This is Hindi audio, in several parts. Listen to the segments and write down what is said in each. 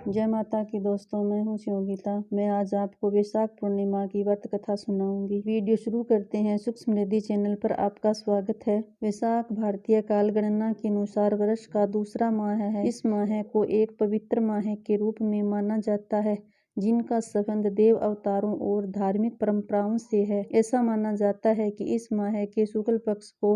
जय माता की दोस्तों, मैं हूँ शिवगीता। मैं आज आपको वैशाख पूर्णिमा की व्रत कथा सुनाऊंगी। वीडियो शुरू करते हैं। सुख समृद्धि चैनल पर आपका स्वागत है। वैशाख भारतीय काल गणना के अनुसार वर्ष का दूसरा माह है। इस माह को एक पवित्र माह के रूप में माना जाता है, जिनका संबंध देव अवतारों और धार्मिक परंपराओं से है। ऐसा माना जाता है कि इस माह के शुक्ल पक्ष को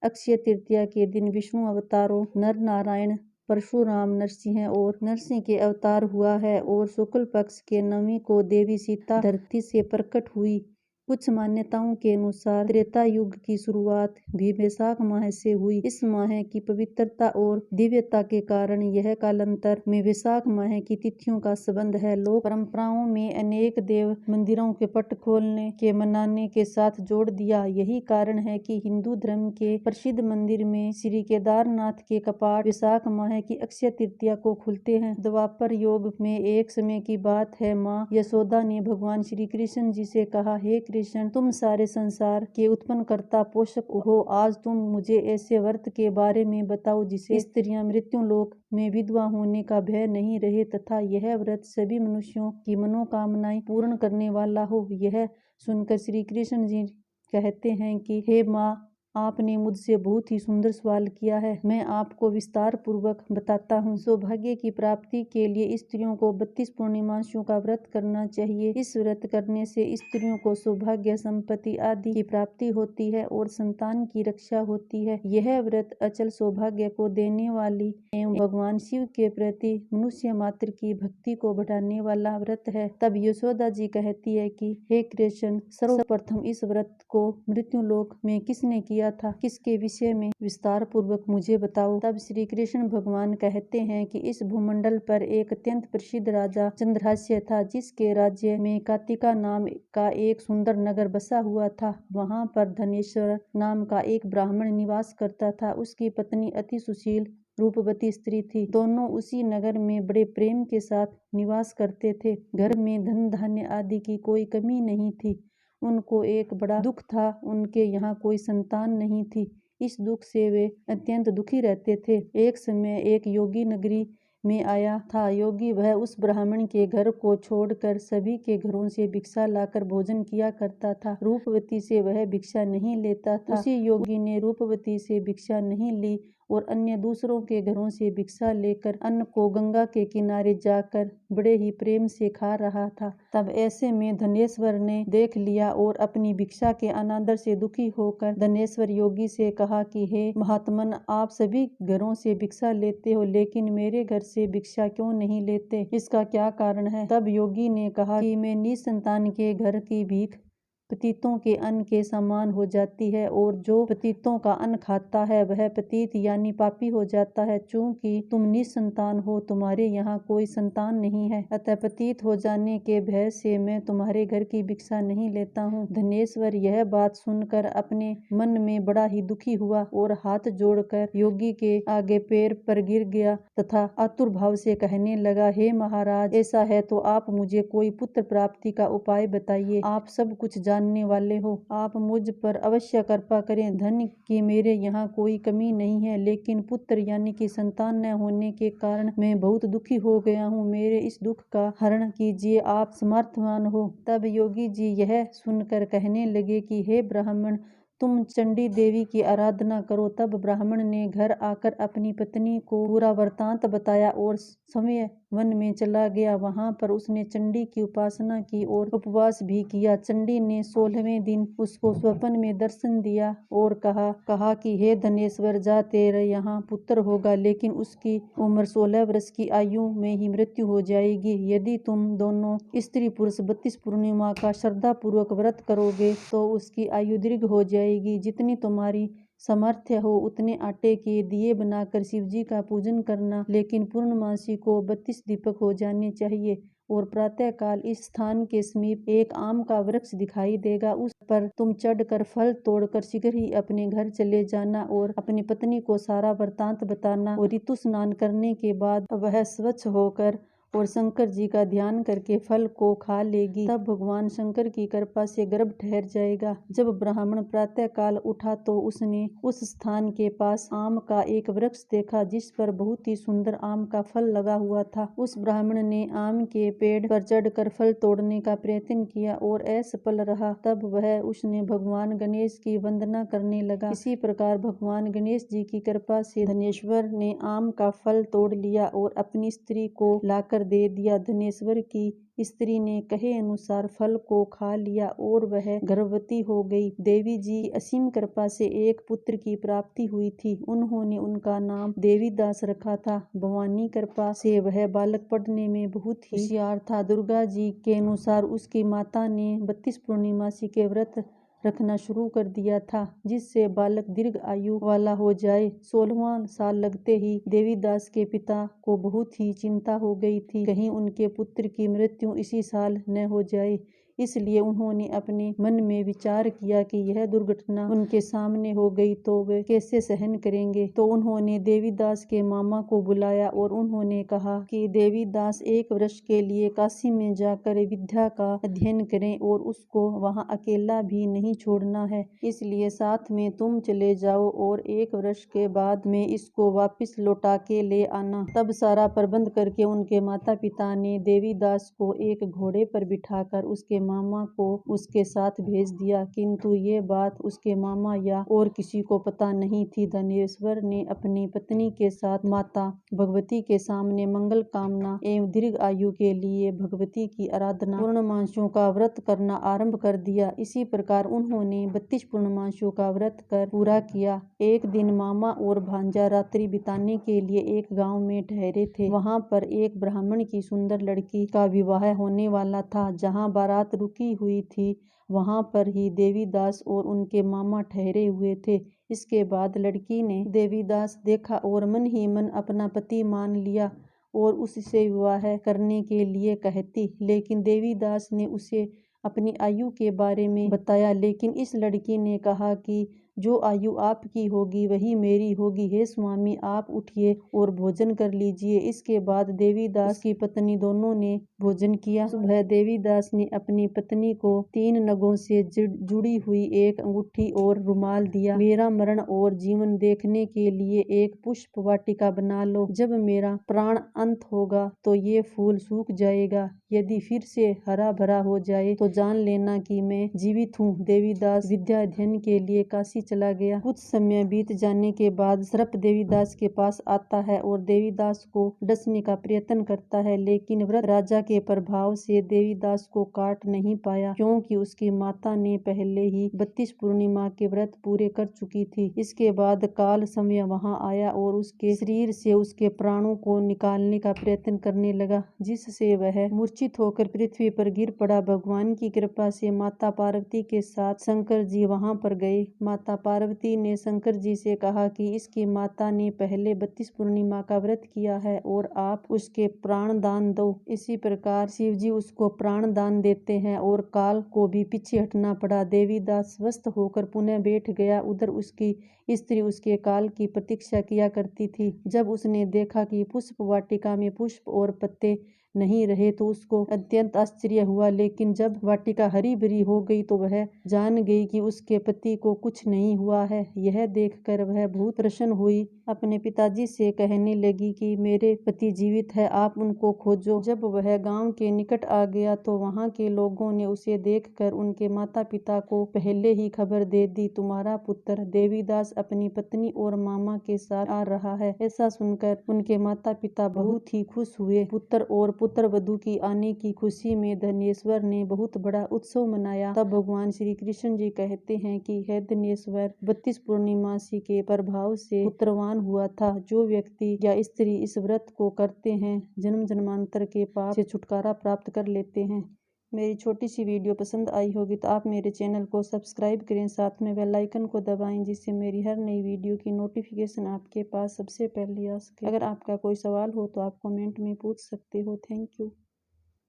अक्षय तृतीया के दिन विष्णु अवतारों नर नारायण, परशुराम, नरसिंह और नरसिंह के अवतार हुआ है और शुक्ल पक्ष के नवमी को देवी सीता धरती से प्रकट हुई। कुछ मान्यताओं के अनुसार त्रेता युग की शुरुआत भी वैशाख माह से हुई। इस माह की पवित्रता और दिव्यता के कारण यह कालांतर में वैशाख माह की तिथियों का संबंध है। लोक परंपराओं में अनेक देव मंदिरों के पट खोलने के मनाने के साथ जोड़ दिया। यही कारण है कि हिंदू धर्म के प्रसिद्ध मंदिर में श्री केदारनाथ के कपाट वैशाख माह की अक्षय तृतीया को खुलते हैं। द्वापर युग में एक समय की बात है, माँ यशोदा ने भगवान श्री कृष्ण जी से कहा, हे कृष्ण, तुम सारे संसार के उत्पन्नकर्ता पोषक हो। आज तुम मुझे ऐसे व्रत के बारे में बताओ जिसे स्त्रियां मृत्यु लोक में विधवा होने का भय नहीं रहे तथा यह व्रत सभी मनुष्यों की मनोकामनाएं पूर्ण करने वाला हो। यह सुनकर श्री कृष्ण जी कहते हैं कि हे माँ, आपने मुझसे बहुत ही सुंदर सवाल किया है। मैं आपको विस्तार पूर्वक बताता हूँ। सौभाग्य की प्राप्ति के लिए स्त्रियों को 32 पूर्णिमासियों का व्रत करना चाहिए। इस व्रत करने से स्त्रियों को सौभाग्य, संपत्ति आदि की प्राप्ति होती है और संतान की रक्षा होती है। यह व्रत अचल सौभाग्य को देने वाली एवं भगवान शिव के प्रति मनुष्य मात्र की भक्ति को बढ़ाने वाला व्रत है। तब यशोदा जी कहती है कि हे कृष्ण, सर्वप्रथम इस व्रत को मृत्यु लोक में किसने किया था, किसके विषय में विस्तार पूर्वक मुझे बताओ। तब श्री कृष्ण भगवान कहते हैं कि इस भूमंडल पर एक अत्यंत प्रसिद्ध राजा चंद्रहास्य था, जिसके राज्य में कातिका नाम का एक सुंदर नगर बसा हुआ था। वहां पर धनेश्वर नाम का एक ब्राह्मण निवास करता था। उसकी पत्नी अति सुशील रूपवती स्त्री थी। दोनों उसी नगर में बड़े प्रेम के साथ निवास करते थे। घर में धन धान्य आदि की कोई कमी नहीं थी। उनको एक बड़ा दुख था, उनके यहाँ कोई संतान नहीं थी। इस दुख से वे अत्यंत दुखी रहते थे। एक समय एक योगी नगरी में आया था। योगी वह उस ब्राह्मण के घर को छोड़कर सभी के घरों से भिक्षा लाकर भोजन किया करता था। रूपवती से वह भिक्षा नहीं लेता था। उसी योगी ने रूपवती से भिक्षा नहीं ली और अन्य दूसरों के घरों से भिक्षा लेकर अन्न को गंगा के किनारे जाकर बड़े ही प्रेम से खा रहा था। तब ऐसे में धनेश्वर ने देख लिया और अपनी भिक्षा के अनादर से दुखी होकर धनेश्वर योगी से कहा कि हे महात्मन, आप सभी घरों से भिक्षा लेते हो, लेकिन मेरे घर से भिक्षा क्यों नहीं लेते? इसका क्या कारण है? तब योगी ने कहा कि मैं निसंतान के घर की भीख पतितों के अन्न के समान हो जाती है और जो पतितों का अन्न खाता है वह पतित यानी पापी हो जाता है। चूंकि तुम निसंतान हो, तुम्हारे यहाँ कोई संतान नहीं है, अतः पतित हो जाने के भय से मैं तुम्हारे घर की भिक्षा नहीं लेता हूँ। धनेश्वर यह बात सुनकर अपने मन में बड़ा ही दुखी हुआ और हाथ जोड़कर योगी के आगे पैर पर गिर गया तथा आतुर भाव से कहने लगा, हे महाराज, ऐसा है तो आप मुझे कोई पुत्र प्राप्ति का उपाय बताइए। आप सब कुछ जानने वाले हो, आप मुझ पर अवश्य कृपा करें। धन की मेरे यहाँ कोई कमी नहीं है, लेकिन पुत्र यानी कि संतान न होने के कारण मैं बहुत दुखी हो गया हूँ। मेरे इस दुख का हरण कीजिए, आप समर्थवान हो। तब योगी जी यह सुनकर कहने लगे कि हे ब्राह्मण, तुम चंडी देवी की आराधना करो। तब ब्राह्मण ने घर आकर अपनी पत्नी को पूरा वृत्तांत बताया और समय वन में चला गया। वहां पर उसने चंडी की उपासना की और उपवास भी किया। चंडी ने 16वें दिन उसको स्वप्न में दर्शन दिया और कहा कि हे धनेश्वर, जा, तेरे यहाँ पुत्र होगा, लेकिन उसकी उम्र 16 वर्ष की आयु में ही मृत्यु हो जाएगी। यदि तुम दोनों स्त्री पुरुष 32 पूर्णिमा का श्रद्धा पूर्वक व्रत करोगे तो उसकी आयु दीर्घ हो जाएगी। जितनी तुम्हारी सामर्थ्य हो उतने आटे के दिए बनाकर शिवजी का पूजन करना, लेकिन पूर्णमासी को 32 दीपक हो जाने चाहिए और प्रातः काल इस स्थान के समीप एक आम का वृक्ष दिखाई देगा। उस पर तुम चढ़कर फल तोड़कर शीघ्र ही अपने घर चले जाना और अपनी पत्नी को सारा वृत्तांत बताना और ऋतु स्नान करने के बाद वह स्वच्छ होकर और शंकर जी का ध्यान करके फल को खा लेगी, तब भगवान शंकर की कृपा से गर्भ ठहर जाएगा। जब ब्राह्मण प्रातः काल उठा तो उसने उस स्थान के पास आम का एक वृक्ष देखा जिस पर बहुत ही सुंदर आम का फल लगा हुआ था। उस ब्राह्मण ने आम के पेड़ पर चढ़कर फल तोड़ने का प्रयत्न किया और असफल रहा। तब वह उसने भगवान गणेश की वंदना करने लगा। इसी प्रकार भगवान गणेश जी की कृपा से धनेश्वर ने आम का फल तोड़ लिया और अपनी स्त्री को लाकर दे दिया। धनेश्वर की स्त्री ने कहे अनुसार फल को खा लिया और वह गर्भवती हो गई। देवी जी की असीम कृपा से एक पुत्र की प्राप्ति हुई थी। उन्होंने उनका नाम देवीदास रखा था। भवानी कृपा से वह बालक पढ़ने में बहुत ही होशियार था। दुर्गा जी के अनुसार उसकी माता ने 32 पूर्णिमासी के व्रत रखना शुरू कर दिया था जिससे बालक दीर्घ आयु वाला हो जाए। 16वां साल लगते ही देवीदास के पिता को बहुत ही चिंता हो गई थी, कहीं उनके पुत्र की मृत्यु इसी साल न हो जाए। इसलिए उन्होंने अपने मन में विचार किया कि यह दुर्घटना उनके सामने हो गई तो वे कैसे सहन करेंगे। तो उन्होंने देवीदास के मामा को बुलाया और उन्होंने कहा कि देवीदास एक वर्ष के लिए काशी में जाकर विद्या का अध्ययन करें और उसको वहां अकेला भी नहीं छोड़ना है, इसलिए साथ में तुम चले जाओ और एक वर्ष के बाद में इसको वापस लौटा के ले आना। तब सारा प्रबंध करके उनके माता पिता ने देवीदास को एक घोड़े पर बिठाकर उसके मामा को उसके साथ भेज दिया, किंतु ये बात उसके मामा या और किसी को पता नहीं थी। धनेश्वर ने अपनी पत्नी के साथ माता भगवती के सामने मंगल कामना एवं दीर्घ आयु के लिए भगवती की आराधना पूर्णमासियों का व्रत करना आरंभ कर दिया। इसी प्रकार उन्होंने 32 पूर्णमासियों का व्रत कर पूरा किया। एक दिन मामा और भांजा रात्रि बिताने के लिए एक गांव में ठहरे थे। वहां पर एक ब्राह्मण की सुंदर लड़की का विवाह होने वाला था। जहां बारात रुकी हुई थी वहां पर ही देवीदास और उनके मामा ठहरे हुए थे। इसके बाद लड़की ने देवीदास देखा और मन ही मन अपना पति मान लिया और उससे विवाह करने के लिए कहती, लेकिन देवीदास ने उसे अपनी आयु के बारे में बताया। लेकिन इस लड़की ने कहा कि जो आयु आपकी होगी वही मेरी होगी। हे स्वामी, आप उठिए और भोजन कर लीजिए। इसके बाद देवीदास की पत्नी दोनों ने भोजन किया। सुबह देवीदास ने अपनी पत्नी को 3 नगों से जुड़ी हुई एक अंगूठी और रुमाल दिया। मेरा मरण और जीवन देखने के लिए एक पुष्प वाटिका बना लो। जब मेरा प्राण अंत होगा तो ये फूल सूख जाएगा। यदि फिर से हरा भरा हो जाए तो जान लेना कि मैं जीवित हूँ। देवीदास विद्या अध्ययन के लिए काशी चला गया। कुछ समय बीत जाने के बाद सर्प देवीदास के पास आता है और देवीदास को डसने का प्रयत्न करता है, लेकिन व्रत राजा के प्रभाव से देवीदास को काट नहीं पाया, क्योंकि उसकी माता ने पहले ही 32 पूर्णिमा के व्रत पूरे कर चुकी थी। इसके बाद काल समय वहां आया और उसके शरीर से उसके प्राणों को निकालने का प्रयत्न करने लगा, जिससे वह मूर्छित होकर पृथ्वी पर गिर पड़ा। भगवान की कृपा से माता पार्वती के साथ शंकर जी वहां पर गए। माता पार्वती ने शंकर जी से कहा कि इसकी माता ने पहले 32 पूर्णिमा का व्रत किया है और आप उसके प्राण दान दो। इसी प्रकार शिव जी उसको प्राण दान देते हैं और काल को भी पीछे हटना पड़ा। देवीदास स्वस्थ होकर पुनः बैठ गया। उधर उसकी स्त्री उसके काल की प्रतीक्षा किया करती थी। जब उसने देखा कि पुष्प वाटिका में पुष्प और पत्ते नहीं रहे तो उसको अत्यंत आश्चर्य हुआ, लेकिन जब वाटिका हरी भरी हो गई तो वह जान गई कि उसके पति को कुछ नहीं हुआ है। यह देखकर वह बहुत प्रसन्न हुई। अपने पिताजी से कहने लगी कि मेरे पति जीवित है, आप उनको खोजो। जब वह गांव के निकट आ गया तो वहां के लोगों ने उसे देखकर उनके माता पिता को पहले ही खबर दे दी, तुम्हारा पुत्र देवीदास अपनी पत्नी और मामा के साथ आ रहा है। ऐसा सुनकर उनके माता पिता बहुत ही खुश हुए। पुत्र और पुत्र वधू की आने की खुशी में धनेश्वर ने बहुत बड़ा उत्सव मनाया। तब भगवान श्री कृष्ण जी कहते हैं कि हे धनेश्वर, 32 पूर्णिमासी के प्रभाव से पुत्रवान हुआ था। जो व्यक्ति या स्त्री इस व्रत को करते हैं जन्म जन्मांतर के पाप से छुटकारा प्राप्त कर लेते हैं। मेरी छोटी सी वीडियो पसंद आई होगी तो आप मेरे चैनल को सब्सक्राइब करें, साथ में बेल आइकन को दबाएं, जिससे मेरी हर नई वीडियो की नोटिफिकेशन आपके पास सबसे पहले आ सके। अगर आपका कोई सवाल हो तो आप कमेंट में पूछ सकते हो। Thank you.